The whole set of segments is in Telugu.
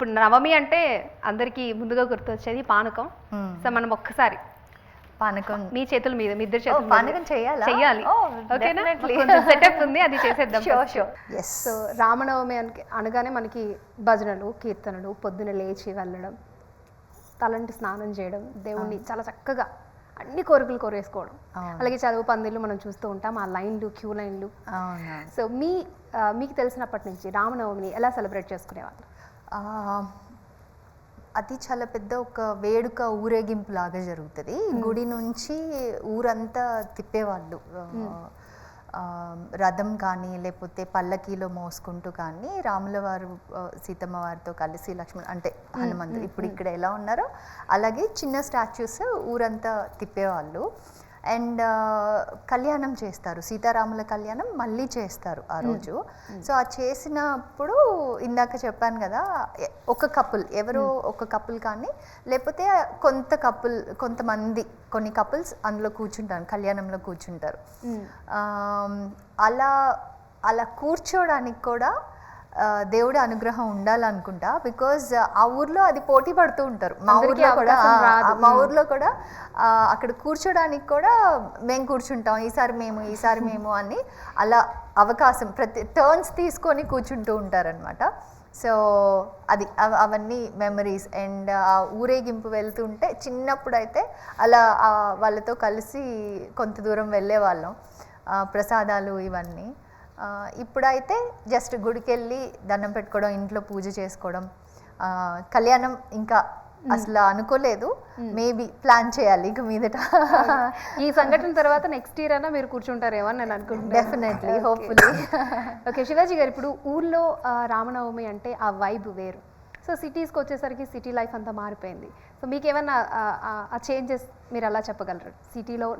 ఇప్పుడు నవమి అంటే అందరికీ ముందుగా గుర్తొచ్చేది పానకం. సో మనం ఒక్కసారి పానకం మీ చేతుల మీద, మీ ఇద్దరు చేతుల పానకం చెయ్యాలి. ఓకేనా? సెటప్ ఉంది, అది చేసేద్దాం. సో రామనవమి అనగానే మనకి భజనలు, కీర్తనలు, పొద్దున లేచి వెళ్ళడం, తలంటి స్నానం చేయడం, దేవుణ్ణి చాలా చక్కగా అన్ని కోరికలు కోరేసుకోవడం, అలాగే చదువు పందిళ్ళు మనం చూస్తూ ఉంటాం, ఆ లైన్లు, క్యూ లైన్లు. సో మీకు తెలిసినప్పటి నుంచి రామనవమిని ఎలా సెలబ్రేట్ చేసుకునేవాళ్ళు? అది చాలా పెద్ద ఒక వేడుక, ఊరేగింపు లాగా జరుగుతుంది. గుడి నుంచి ఊరంతా తిప్పేవాళ్ళు, రథం కానీ లేకపోతే పల్లకీలో మోసుకుంటూ కానీ రాముల వారు సీతమ్మ వారితో కలిసి లక్ష్మణ్ అంటే హనుమంతుడు ఇప్పుడు ఇక్కడ ఎలా ఉన్నారో అలాగే చిన్న స్టాచ్యూస్ ఊరంతా తిప్పేవాళ్ళు. అండ్ కళ్యాణం చేస్తారు, సీతారాముల కళ్యాణం మళ్ళీ చేస్తారు ఆ రోజు. సో ఆ చేసినప్పుడు ఇందాక చెప్పాను కదా, ఒక కపుల్ ఎవరో ఒక కపుల్ కానీ లేకపోతే కొంతమంది కొన్ని కపుల్స్ అందులో కూర్చుంటారు, కళ్యాణంలో కూర్చుంటారు. అలా కూర్చోడానికి కూడా దేవుడి అనుగ్రహం ఉండాలనుకుంటా. బికాజ్ ఆ ఊర్లో అది పోటీ పడుతూ ఉంటారు. మా ఊర్లో కూడా అక్కడ కూర్చోడానికి కూడా మేము కూర్చుంటాం, ఈసారి మేము అని అలా అవకాశం ప్రతి టర్న్స్ తీసుకొని కూర్చుంటూ ఉంటారనమాట. సో అది అవన్నీ మెమరీస్. అండ్ ఆ ఊరేగింపు వెళ్తుంటే చిన్నప్పుడు అయితే అలా వాళ్ళతో కలిసి కొంత దూరం వెళ్ళే వాళ్ళం, ప్రసాదాలు ఇవన్నీ. ఇప్పుడైతే జస్ట్ గుడికి వెళ్ళి దండం పెట్టుకోవడం, ఇంట్లో పూజ చేసుకోవడం. కళ్యాణం ఇంకా అసలు అనుకోలేదు, మేబీ ప్లాన్ చేయాలి ఇక మీదట. ఈ సంఘటన తర్వాత నెక్స్ట్ ఇయర్ అయినా మీరు కూర్చుంటారేమో అని నేను అనుకుంటున్నాను. Definitely, hopefully. ఓకే శివాజీ గారు, ఇప్పుడు ఊర్లో రామనవమి అంటే ఆ వైబ్ వేరు. సో సిటీస్కి వచ్చేసరికి సిటీ లైఫ్ అంతా మారిపోయింది. సో మీకు ఏమన్నా ఆ చేంజెస్ మీరు అలా చెప్పగలరు? సిటీలో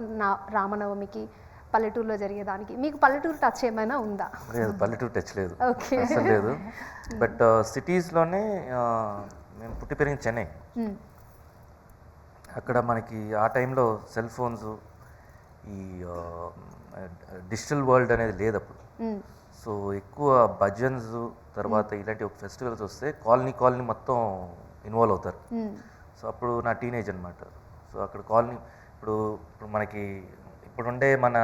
రామనవమికి పల్లెటూరులో జరిగేదానికి మీకు పల్లెటూరు టచ్ ఏమైనా ఉందా? లేదు, పల్లెటూరు టచ్ లేదు, అసలు లేదు. బట్ సిటీస్లోనే మేము పుట్టి పెరిగిన చెన్నై. అక్కడ మనకి ఆ టైంలో సెల్ ఫోన్స్, ఈ డిజిటల్ వరల్డ్ అనేది లేదు అప్పుడు. సో ఎక్కువ భజన్స్ తర్వాత ఇలాంటి ఒక ఫెస్టివల్స్ వస్తే కాలనీ మొత్తం ఇన్వాల్వ్ అవుతారు. సో అప్పుడు నా టీనేజ్ అనమాట. సో అక్కడ కాలనీ ఇప్పుడు మనకి ఇప్పుడుండే మన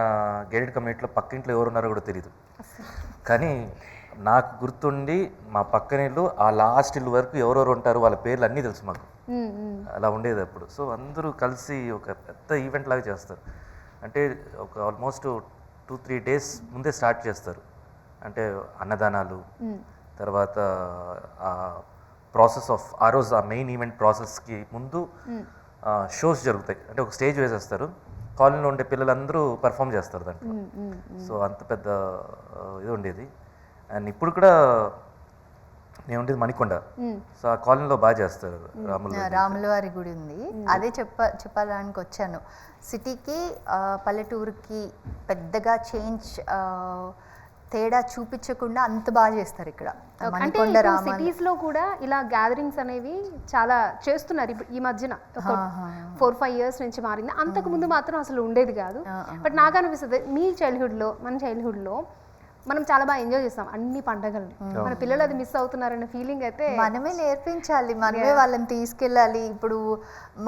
గేటెడ్ కమ్యూనిటీలో పక్కింట్లో ఎవరు ఉన్నారో కూడా తెలియదు. కానీ నాకు గుర్తుండి మా పక్కన ఇల్లు ఆ లాస్ట్ ఇల్లు వరకు ఎవరెవరు ఉంటారు వాళ్ళ పేర్లు అన్నీ తెలుసు మాకు. అలా ఉండేది అప్పుడు. సో అందరూ కలిసి ఒక పెద్ద ఈవెంట్ లాగా చేస్తారు. అంటే ఒక ఆల్మోస్ట్ 2-3 days ముందే స్టార్ట్ చేస్తారు. అంటే అన్నదానాలు, తర్వాత ప్రాసెస్ ఆఫ్ ఆ రోజు ఆ మెయిన్ ఈవెంట్ ప్రాసెస్కి ముందు షోస్ జరుగుతాయి. అంటే ఒక స్టేజ్ వేసేస్తారు, కాలనీలో ఉండే పిల్లలందరూ పర్ఫామ్ చేస్తారు దాంట్లో. సో అంత పెద్ద ఇది ఉండేది. అండ్ ఇప్పుడు కూడా నేను ఉండేది మణికొండ. సో ఆ కాలనీలో బాగా చేస్తారు. రాముల వారి గుడి ఉంది, అదే చెప్పడానికి వచ్చాను. సిటీకి పల్లెటూరుకి పెద్దగా తేడా చూపించకుండా అంత బాగా చేస్తారు ఇక్కడ. అంటే సిటీస్ లో కూడా ఇలా గ్యాదరింగ్స్ అనేవి చాలా చేస్తున్నారు ఇప్పుడు ఈ మధ్యన. ఒక 4-5 years నుంచి మారింది. అంతకు ముందు మాత్రం అసలు ఉండేది కాదు. బట్ నాకు అనిపిస్తుంది మన చైల్డ్హుడ్ లో మనం చాలా బాగా ఎంజాయ్ చేస్తాం అన్ని పండుగలు. మన పిల్లలు అది మిస్ అవుతున్నారనే ఫీలింగ్ అయితే మనమే నేర్పించాలి, మనమే వాళ్ళని తీసుకెళ్ళాలి. ఇప్పుడు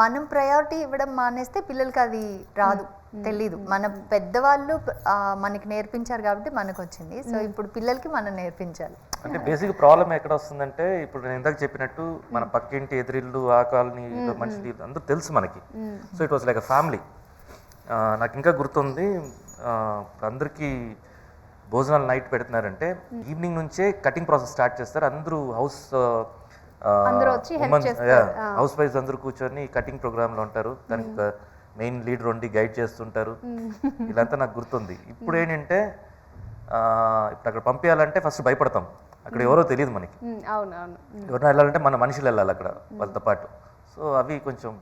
మనం ప్రయారిటీ ఇవ్వడం మానేస్తే పిల్లలకి అది రాదు, తెలీదు. మన పెద్దవాళ్ళు మనకి నేర్పించారు కాబట్టి మనకు వచ్చింది. సో ఇప్పుడు పిల్లలకి మనం నేర్పించాలి. అంటే బేసిక్ ప్రాబ్లం ఎక్కడ వస్తుందంటే, ఇప్పుడు నేను ఇందాక చెప్పినట్టు మన పక్కింటి ఎదురిల్లు, ఆ కాలనీలో మనుషులు అందరూ తెలుసు మనకి. So it was like a family. నాకు ఇంకా గుర్తుంది, అందరికీ భోజనాలు నైట్ పెడుతున్నారంటే ఈవినింగ్ నుంచే కటింగ్ ప్రాసెస్ స్టార్ట్ చేస్తారు. అందరూ హౌస్ వైఫ్స్ అందరూ కూర్చొని కటింగ్ ప్రోగ్రామ్లో ఉంటారు. దానికి మెయిన్ లీడర్ ఉండి గైడ్ చేస్తుంటారు. ఇలాంతా నాకు గుర్తుంది. ఇప్పుడు ఏంటంటే ఇప్పుడు అక్కడ పంపించాలంటే ఫస్ట్ భయపడతాం, అక్కడ ఎవరో తెలియదు మనకి. ఎవరైనా వెళ్ళాలంటే మన మనుషులు వెళ్ళాలి అక్కడ వాళ్ళతో పాటు. సో అవి కొంచెం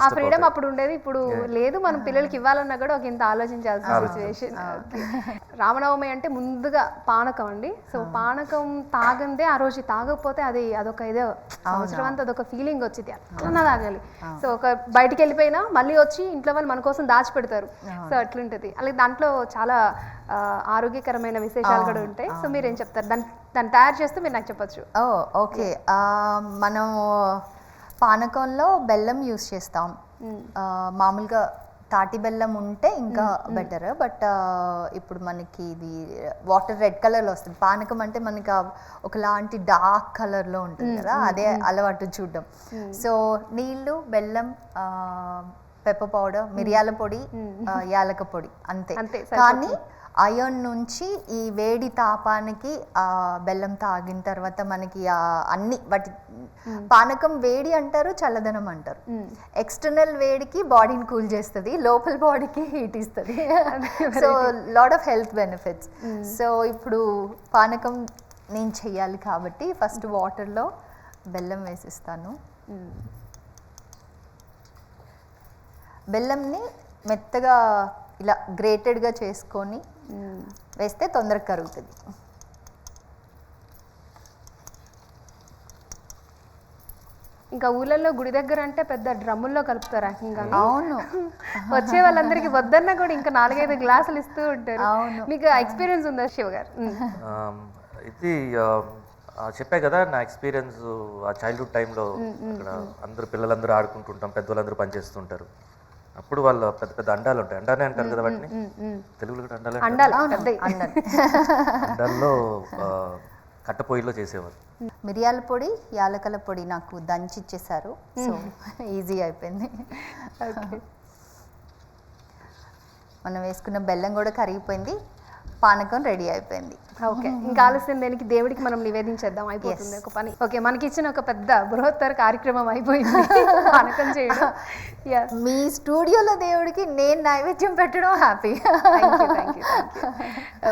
ఆ ఫ్రీడమ్ అప్పుడు ఉండేది, ఇప్పుడు లేదు. మనం పిల్లలకి ఇవ్వాలన్నా కూడా ఒక ఇంత ఆలోచించాల్సిన సిచ్యువేషన్. రామనవమి అంటే ముందుగా పానకం అండి. సో పానకం తాగందే ఆ రోజు, తాగకపోతే అదొక ఏదో సంవత్సరం అంతా అదొక ఫీలింగ్ వచ్చింది, అట్లన్నా తాగాలి. సో ఒక బయటికి వెళ్ళిపోయినా మళ్ళీ వచ్చి ఇంట్లో వాళ్ళు మన కోసం దాచిపెడతారు. సో అట్లుంటది. అలాగే దాంట్లో చాలా ఆరోగ్యకరమైన విశేషాలు కూడా ఉంటాయి. సో మీరేం చెప్తారు? దాని దాన్ని తయారు చేస్తే మీరు నాకు చెప్పొచ్చు. ఓ ఓకే, మనం పానకంలో బెల్లం యూస్ చేస్తాం. మామూలుగా తాటి బెల్లం ఉంటే ఇంకా బెటర్, బట్ ఇప్పుడు మనకి ఇది వాటర్ రెడ్ కలర్లో వస్తుంది. పానకం అంటే మనకి ఒకలాంటి డార్క్ కలర్లో ఉంటుంది కదా, అదే అలవాటు చూడడం. సో నీళ్ళు, బెల్లం, పెప్పర్ పౌడర్, మిరియాల పొడి, యాలక పొడి అంతే. కానీ అయన్ నుంచి ఈ వేడి తాపానికి బెల్లం తాగిన తర్వాత మనకి అన్ని వాటి పానకం వేడి అంటారు, చల్లదనం అంటారు. ఎక్స్టర్నల్ వేడికి బాడీని కూల్ చేస్తుంది, లోపల బాడీకి హీట్ ఇస్తుంది. So lot of health benefits. So ఇప్పుడు పానకం నేను చెయ్యాలి కాబట్టి ఫస్ట్ వాటర్లో బెల్లం వేసిస్తాను. బెల్లంని మెత్తగా ఇలా గ్రేటెడ్గా చేసుకొని వేస్తే తొందరగా కరుగుతుంది. ఇంకా ఊళ్ళల్లో గుడి దగ్గర అంటే పెద్ద డ్రమ్ముల్లో కలుపుతారు ఏకంగా. అవును, వచ్చే వాళ్ళందరికీ వద్దన్నా కూడా ఇంకా 4-5 గ్లాసులు ఇస్తూ ఉంటారు. అవును. మీకు ఎక్స్పీరియన్స్ ఉందా శివ గారు? ఇది చెప్పా కదా నా ఎక్స్పీరియన్స్. ఆ చైల్డ్హుడ్ టైంలో అక్కడ అందరూ పిల్లలందరూ ఆడుకుంటుంటాం, పెద్దవాళ్ళందరూ పనిచేస్తుంటారు. అప్పుడు వాళ్ళ పెద్ద పెద్ద అండాలు ఉంటాయి, అండానే అంటారు కదా వాటిని తెలుగులో కూడా అండాల్లో కట్టపొయ్యిలో చేసేవారు. మిరియాల పొడి, యాలకల పొడి నాకు దంచి ఇచ్చేసారు, సో ఈజీ అయిపోయింది. మనం వేసుకున్న బెల్లం కూడా కరిగిపోయింది, పానకం రెడీ అయిపోయింది. ఓకే, ఇంకా ఆలస్యం దేనికి, దేవుడికి మనం నివేదించేద్దాం, అయిపోతుంది ఒక పని. ఓకే, మనకి ఇచ్చిన ఒక పెద్ద బృహత్తర కార్యక్రమం అయిపోయింది పానకం చేయడం. మీ స్టూడియోలో దేవుడికి నేను నైవేద్యం పెట్టడం హ్యాపీ.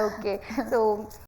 Okay, so